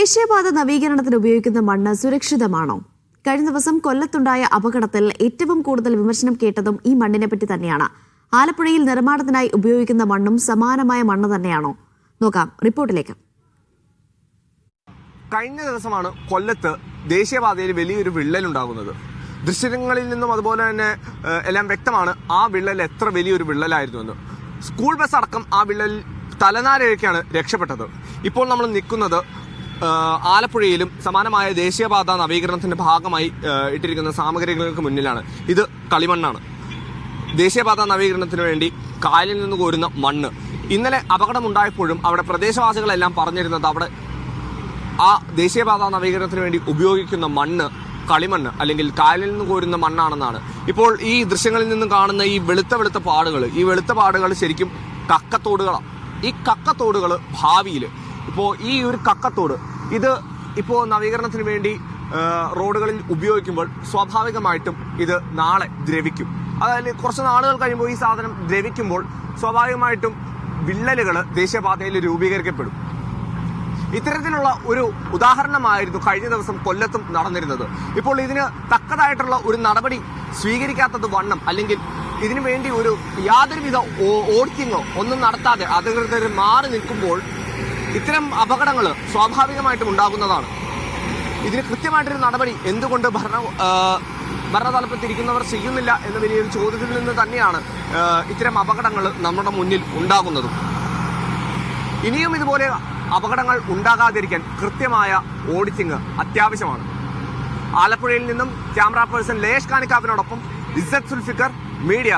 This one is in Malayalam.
ദേശീയപാത നവീകരണത്തിന് ഉപയോഗിക്കുന്ന മണ്ണ് സുരക്ഷിതമാണോ? കഴിഞ്ഞ ദിവസം കൊല്ലത്തുണ്ടായ അപകടത്തിൽ ഏറ്റവും കൂടുതൽ വിമർശനം കേട്ടതും ഈ മണ്ണിനെ പറ്റി തന്നെയാണ്. ആലപ്പുഴയിൽ നിർമ്മാണത്തിനായി ഉപയോഗിക്കുന്ന മണ്ണും സമാനമായ മണ്ണ് തന്നെയാണോ? നോക്കാം റിപ്പോർട്ടിലേക്ക്. കഴിഞ്ഞ ദിവസമാണ് കൊല്ലത്ത് ദേശീയപാതയിൽ വലിയൊരു വിള്ളലുണ്ടാകുന്നത്. ദൃശ്യങ്ങളിൽ നിന്നും അതുപോലെ തന്നെ എല്ലാം വ്യക്തമാണ് ആ വിള്ളൽ എത്ര വലിയൊരു വിള്ളലായിരുന്നു എന്ന്. സ്കൂൾ ബസ് അടക്കം ആ വിള്ളലിൽ തലനാരിഴയ്ക്കാണ് രക്ഷപ്പെട്ടത്. ഇപ്പോൾ നമ്മൾ നിൽക്കുന്നത് ആലപ്പുഴയിലും സമാനമായ ദേശീയപാത നവീകരണത്തിന്റെ ഭാഗമായി ഇട്ടിരിക്കുന്ന സാമഗ്രികൾക്ക് മുന്നിലാണ്. ഇത് കളിമണ്ണാണ്. ദേശീയപാത നവീകരണത്തിന് വേണ്ടി കായലിൽ നിന്ന് കോരുന്ന മണ്ണ്. ഇന്നലെ അപകടമുണ്ടായപ്പോഴും അവിടെ പ്രദേശവാസികളെല്ലാം പറഞ്ഞിരുന്നത് അവിടെ ആ ദേശീയപാത നവീകരണത്തിന് വേണ്ടി ഉപയോഗിക്കുന്ന മണ്ണ് കളിമണ്ണ് അല്ലെങ്കിൽ കായലിൽ നിന്ന് കോരുന്ന മണ്ണാണെന്നാണ്. ഇപ്പോൾ ഈ ദൃശ്യങ്ങളിൽ നിന്ന് കാണുന്ന ഈ വെളുത്ത പാടുകൾ ശരിക്കും കക്കത്തോടുകളാണ്. ഈ കക്കത്തോടുകൾ ഭാവിയിൽ ഇപ്പോൾ ഈ ഒരു കക്കത്തോട് ഇത് ഇപ്പോൾ നവീകരണത്തിന് വേണ്ടി റോഡുകളിൽ ഉപയോഗിക്കുമ്പോൾ സ്വാഭാവികമായിട്ടും ഇത് നാളെ ദ്രവിക്കും. അതായത് കുറച്ച് നാളുകൾ കഴിയുമ്പോൾ ഈ സാധനം ദ്രവിക്കുമ്പോൾ സ്വാഭാവികമായിട്ടും വിള്ളലുകൾ ദേശീയപാതയിൽ രൂപീകരിക്കപ്പെടും. ഇത്തരത്തിലുള്ള ഒരു ഉദാഹരണമായിരുന്നു കഴിഞ്ഞ ദിവസം കൊല്ലത്തും നടന്നിരുന്നത്. ഇപ്പോൾ ഇതിന് തക്കതായിട്ടുള്ള ഒരു നടപടി സ്വീകരിക്കാത്തത് വണ്ണം അല്ലെങ്കിൽ ഇതിനു വേണ്ടി ഒരു യാതൊരുവിധ ഓഡിറ്റിങ്ങോ ഒന്നും നടത്താതെ അധികൃതർ മാറി നിൽക്കുമ്പോൾ ഇത്തരം അപകടങ്ങൾ സ്വാഭാവികമായിട്ടും ഉണ്ടാകുന്നതാണ്. ഇതിന് കൃത്യമായിട്ടൊരു നടപടി എന്തുകൊണ്ട് ഭരണതലപ്പത്തിരിക്കുന്നവർ ചെയ്യുന്നില്ല എന്ന വലിയൊരു ചോദ്യത്തിൽ നിന്ന് തന്നെയാണ് ഇത്തരം അപകടങ്ങൾ നമ്മുടെ മുന്നിൽ ഉണ്ടാകുന്നതും. ഇനിയും ഇതുപോലെ അപകടങ്ങൾ ഉണ്ടാകാതിരിക്കാൻ കൃത്യമായ ഓഡിറ്റിംഗ് അത്യാവശ്യമാണ്. ആലപ്പുഴയിൽ നിന്നും ക്യാമറ പേഴ്സൺ ലേഷ് കാനിക്കാവിനോടൊപ്പം ഇസ്സത്ത് സുൽഫിക്കർ, മീഡിയ.